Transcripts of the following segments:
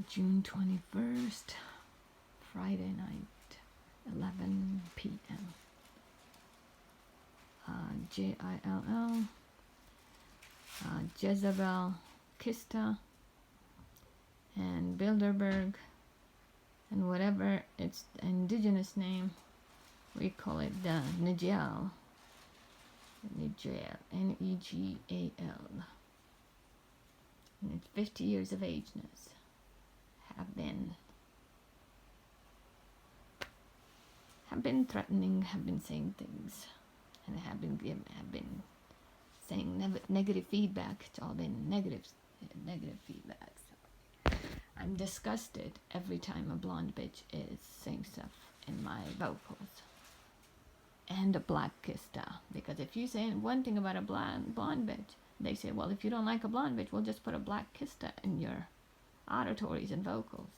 June 21st, Friday night, 11 p.m. Jill, Jezebel, Kista, and Bilderberg, and whatever its indigenous name, we call it the Negal, Negal, and it's 50 years of ageness, have been threatening, have been saying things, and have been saying negative feedback. It's all been negative feedback. So I'm disgusted every time a blonde bitch is saying stuff in my vocals. And a black kista, because if you say one thing about a blonde bitch, they say, well, if you don't like a blonde bitch, we'll just put a black kista in your auditories and vocals.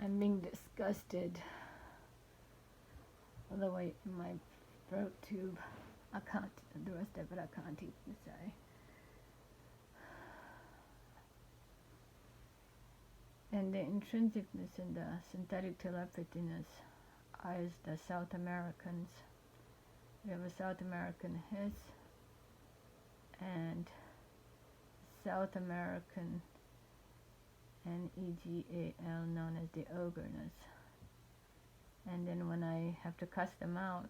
I'm being disgusted all the way in my throat tube. I can't, the rest of it I can't even say. And the intrinsicness and the synthetic telepathiness is the South Americans. We have a South American hiss and South American NEGAL, known as the ogreness. And then when I have to cuss them out,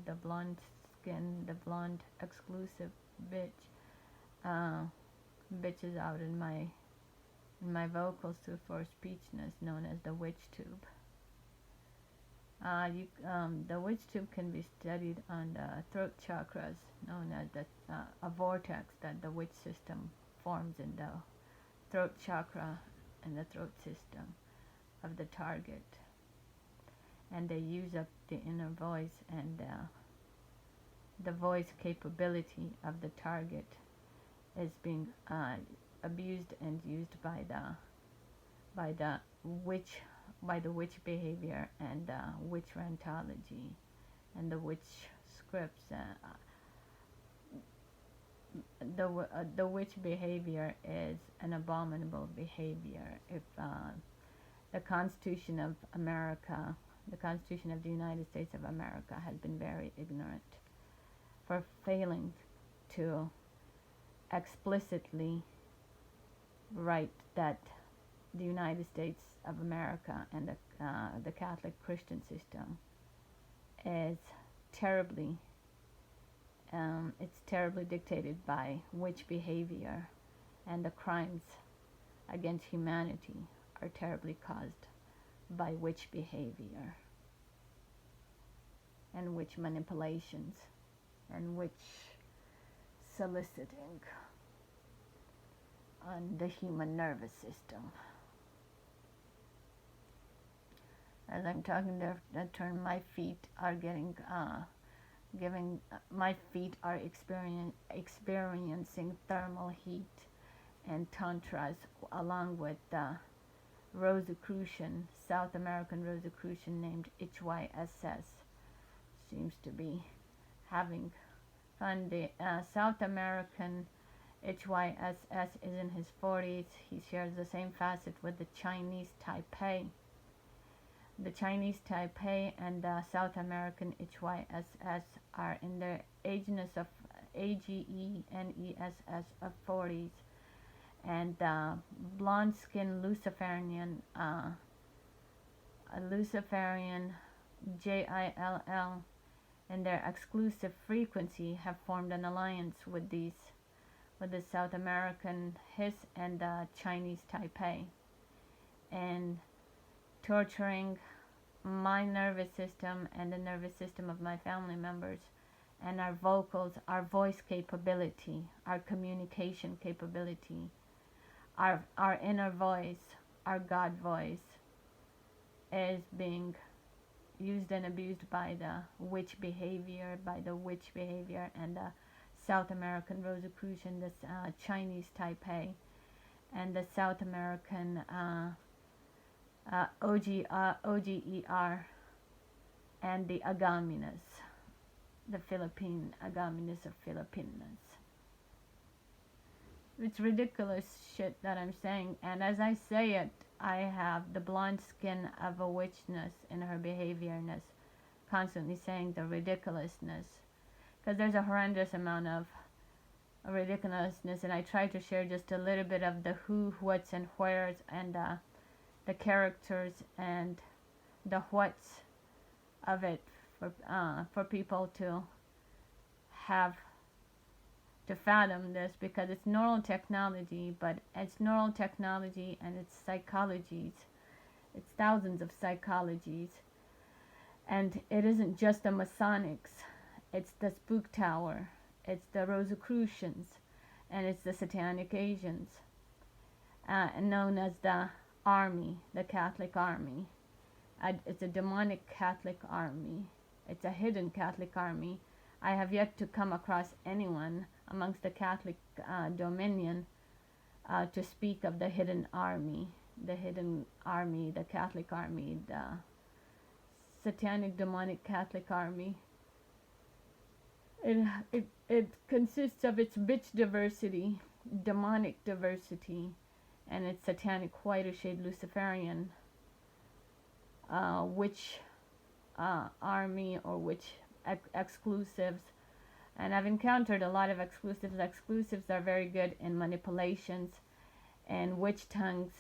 the blonde skin, the blonde exclusive bitches out in my vocals for speechness, known as the witch tube. The witch tube can be studied on the throat chakras, known as a vortex that the witch system forms in the throat chakra and the throat system of the target. And they use up the inner voice, and the voice capability of the target is being abused and used by the witch behavior and witch rantology and the witch scripts. The witch behavior is an abominable behavior. If the Constitution of America, the Constitution of the United States of America, has been very ignorant for failing to explicitly write that the United States of America and the Catholic Christian system is terribly it's terribly dictated by witch behavior, and the crimes against humanity are terribly caused by witch behavior and witch manipulations and witch soliciting on the human nervous system. As I'm talking, the term, my feet are my feet are experiencing thermal heat and tantras, along with Rosicrucian, South American Rosicrucian named HYSS, seems to be having fun. The South American HYSS is in his 40s. He shares the same facet with the Chinese Taipei. The Chinese Taipei and the South American HYSS are in their ageness of AGENESS of 40s, and blonde-skinned Luciferian JILL in their exclusive frequency have formed an alliance with the South American HISS and the Chinese Taipei, and torturing my nervous system and the nervous system of my family members, and our vocals, our voice capability, our communication capability, our inner voice, our God voice, is being used and abused by the witch behavior, and the South American Rosicrucian, the Chinese Taipei, and the South American OGER, and the Agaminas, the Philippine Agaminas of Filipinas. It's ridiculous shit that I'm saying, and as I say it, I have the blonde skin of a witchness in her behaviorness, constantly saying the ridiculousness, because there's a horrendous amount of ridiculousness, and I try to share just a little bit of the who, what's, and where's, and the characters and the what's of it for people to have to fathom this, because it's neural technology, but it's neural technology and it's psychologies. It's thousands of psychologies, and it isn't just the Masonics. It's the Spook Tower, it's the Rosicrucians, and it's the Satanic Asians, known as the Army, the Catholic Army. It's a demonic Catholic army. It's a hidden Catholic army. I have yet to come across anyone amongst the Catholic dominion to speak of the hidden army the hidden army, the Catholic army, the satanic demonic Catholic army. It consists of its bitch diversity, demonic diversity, and its satanic whiter shade Luciferian witch army or witch exclusives. And I've encountered a lot of exclusives. Exclusives are very good in manipulations and witch tongues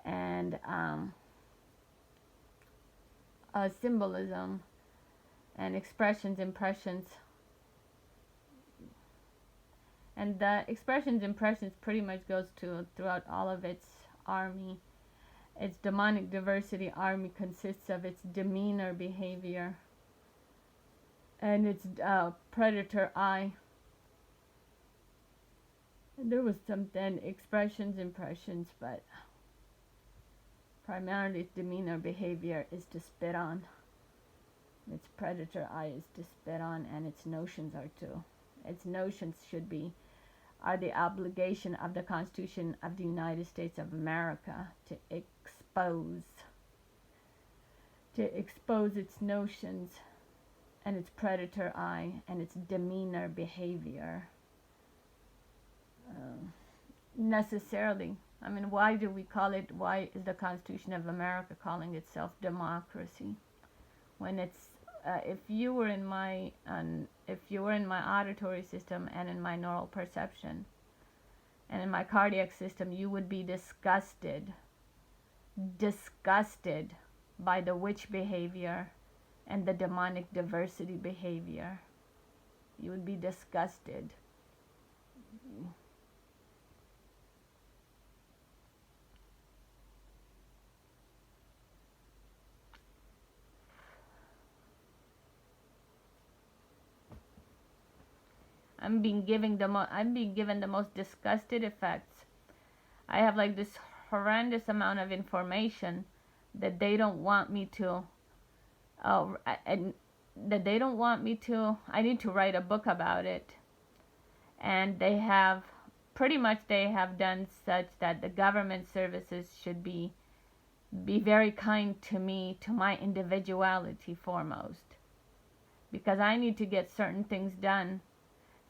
and symbolism and expressions, impressions. And the expressions, impressions pretty much goes to throughout all of its army. Its demonic diversity army consists of its demeanor, behavior, and its predator eye. And there was something, expressions, impressions, but primarily its demeanor, behavior is to spit on. Its predator eye is to spit on, and its notions are too. Its notions are the obligation of the Constitution of the United States of America to expose its notions and its predator eye and its demeanor, behavior. Necessarily, I mean, why do we call it? Why is the Constitution of America calling itself democracy when it's if you were in my auditory system and in my neural perception and in my cardiac system, you would be disgusted by the witch behavior and the demonic diversity behavior. You would be disgusted. I'm being given the most disgusted effects. I have like this horrendous amount of information that they don't want me to. I need to write a book about it, and they have done such that the government services should be very kind to me, to my individuality foremost, because I need to get certain things done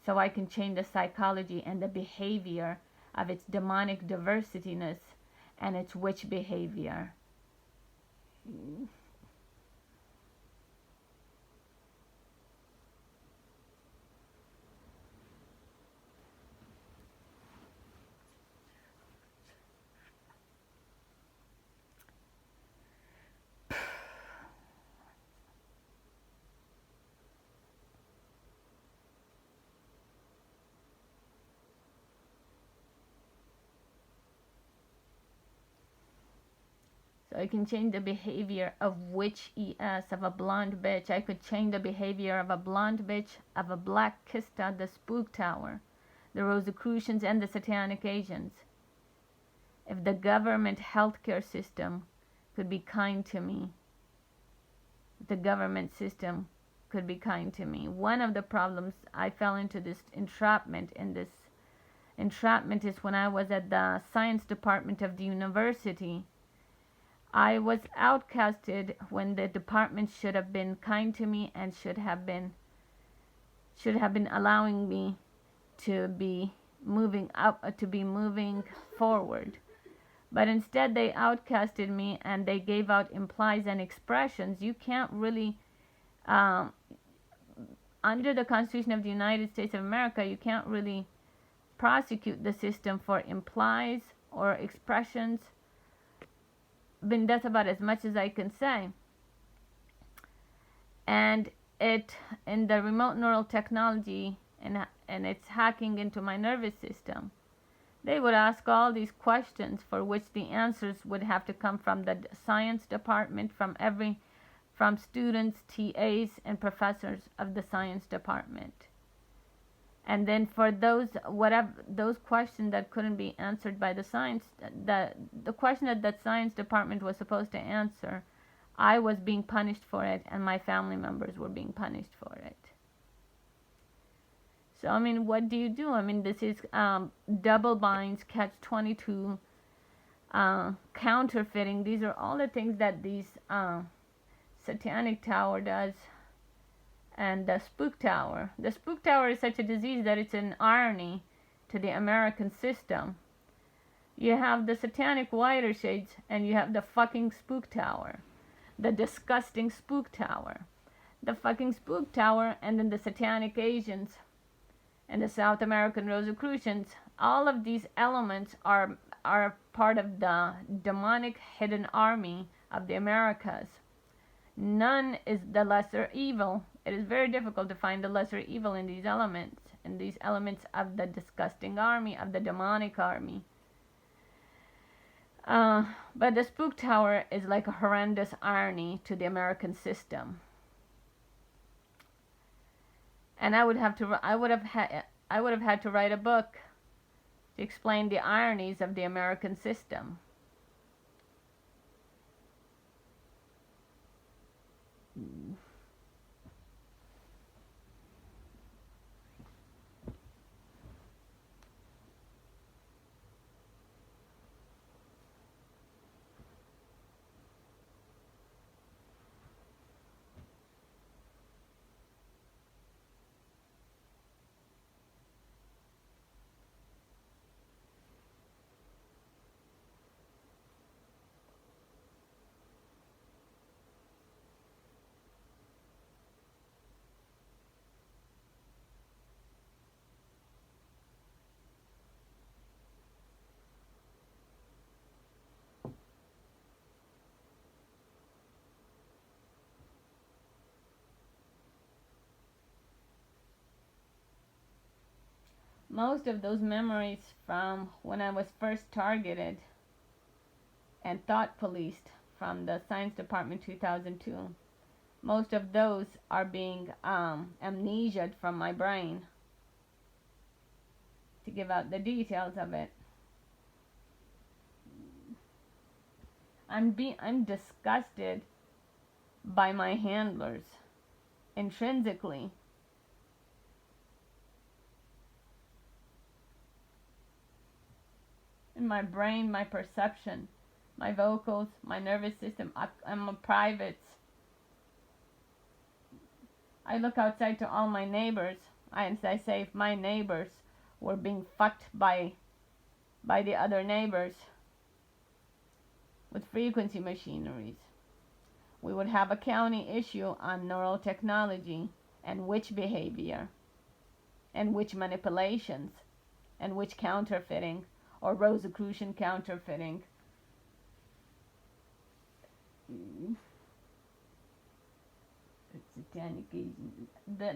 so I can change the psychology and the behavior of its demonic diversityness and its witch behavior. So I can change the behavior of witch ES, of a blonde bitch. I could change the behavior of a blonde bitch, of a black Kista, the spook tower, the Rosicrucians, and the satanic agents. If the government healthcare system could be kind to me, the government system could be kind to me. One of the problems I fell into this entrapment is when I was at the science department of the university. I was outcasted when the department should have been kind to me and should have been allowing me to be moving forward. But instead they outcasted me and they gave out implies and expressions. You can't really under the Constitution of the United States of America, you can't really prosecute the system for implies or expressions. But that's about as much as I can say. And it, in the remote neural technology, and it's hacking into my nervous system, they would ask all these questions for which the answers would have to come from the science department, from students, TAs, and professors of the science department. And then for those questions that couldn't be answered by the science, the question that science department was supposed to answer, I was being punished for it, and my family members were being punished for it. So I mean, what do you do? I mean, this is double binds, catch-22 counterfeiting. These are all the things that these satanic tower does. And the spook tower. The spook tower is such a disease that it's an irony to the American system. You have the satanic whiter shades and you have the fucking spook tower. The disgusting spook tower. The fucking spook tower, and then the satanic Asians and the South American Rosicrucians. All of these elements are part of the demonic hidden army of the Americas. None is the lesser evil. It is very difficult to find the lesser evil in these elements of the disgusting army, of the demonic army. But the spook tower is like a horrendous irony to the American system. And I would have had to write a book to explain the ironies of the American system. Most of those memories from when I was first targeted and thought policed from the Science Department 2002, most of those are being amnesiaed from my brain to give out the details of it. I'm disgusted by my handlers intrinsically. In my brain, my perception, my vocals, my nervous system, I'm a private. I look outside to all my neighbors, and I say if my neighbors were being fucked by the other neighbors with frequency machineries, we would have a county issue on neural technology and witch behavior and witch manipulations and witch counterfeiting or Rosicrucian counterfeiting. Satanic.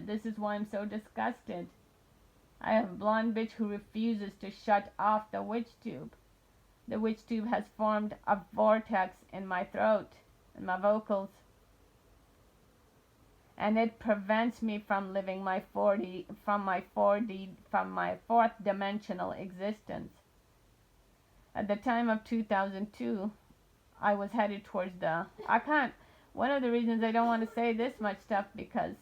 This is why I'm so disgusted. I have a blonde bitch who refuses to shut off the witch tube. The witch tube has formed a vortex in my throat, in my vocals, and it prevents me from living my fourth dimensional existence. At the time of 2002, I was headed towards one of the reasons I don't want to say this much stuff because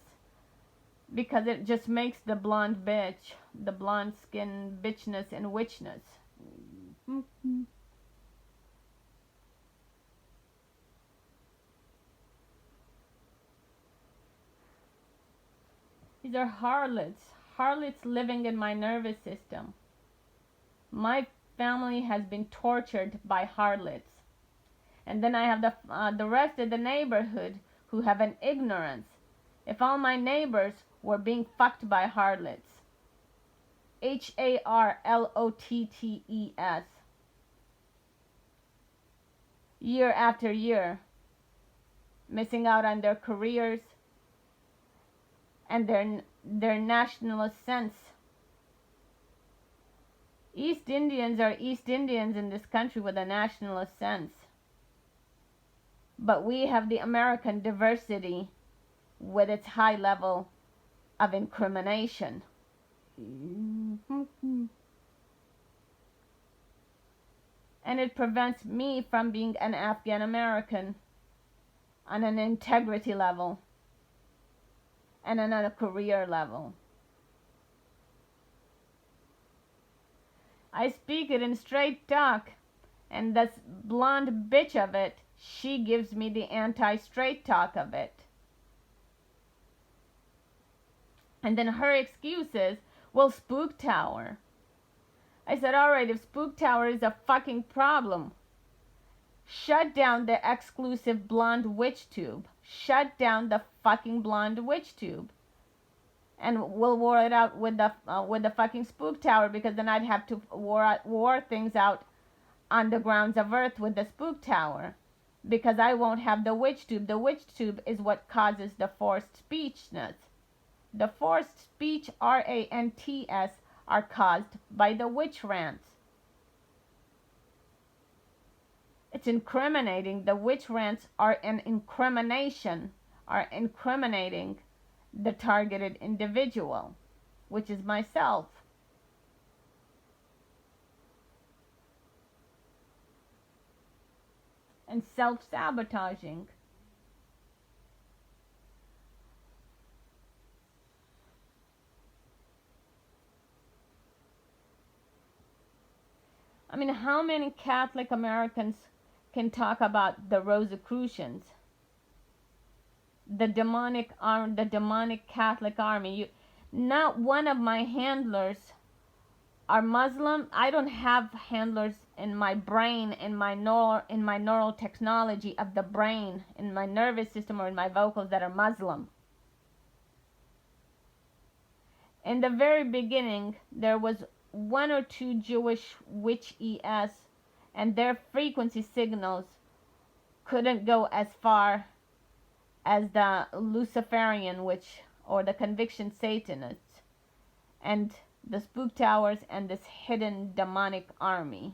it just makes the blonde bitch, the blonde skin bitchness and witchness. These are harlots living in my nervous system. My family has been tortured by harlots. And then I have the rest of the neighborhood who have an ignorance. If all my neighbors were being fucked by harlots, harlottes, year after year, missing out on their careers and their nationalist sense. East Indians are East Indians in this country with a nationalist sense. But we have the American diversity with its high level of incrimination. And it prevents me from being an Afghan American on an integrity level and on a career level. I speak it in straight talk. And this blonde bitch of it, she gives me the anti-straight talk of it. And then her excuse is, well, Spook Tower. I said, alright, if Spook Tower is a fucking problem, shut down the exclusive blonde witch tube. Shut down the fucking blonde witch tube. And we'll war it out with the fucking Spook Tower, because then I'd have to war things out on the grounds of Earth with the Spook Tower, because I won't have the witch tube. The witch tube is what causes the forced speechness. The forced speech, rants, are caused by the witch rants. It's incriminating. The witch rants are an incrimination, are incriminating the targeted individual, which is myself. And self-sabotaging. I mean, how many Catholic Americans can talk about the Rosicrucians, the demonic Catholic army? Not one of my handlers are Muslim. I don't have handlers in my brain, in my neural technology of the brain, in my nervous system or in my vocals that are Muslim. In the very beginning, there was one or two Jewish witch ES, and their frequency signals couldn't go as far as the Luciferian witch or the conviction Satanists and the Spook Towers and this hidden demonic army.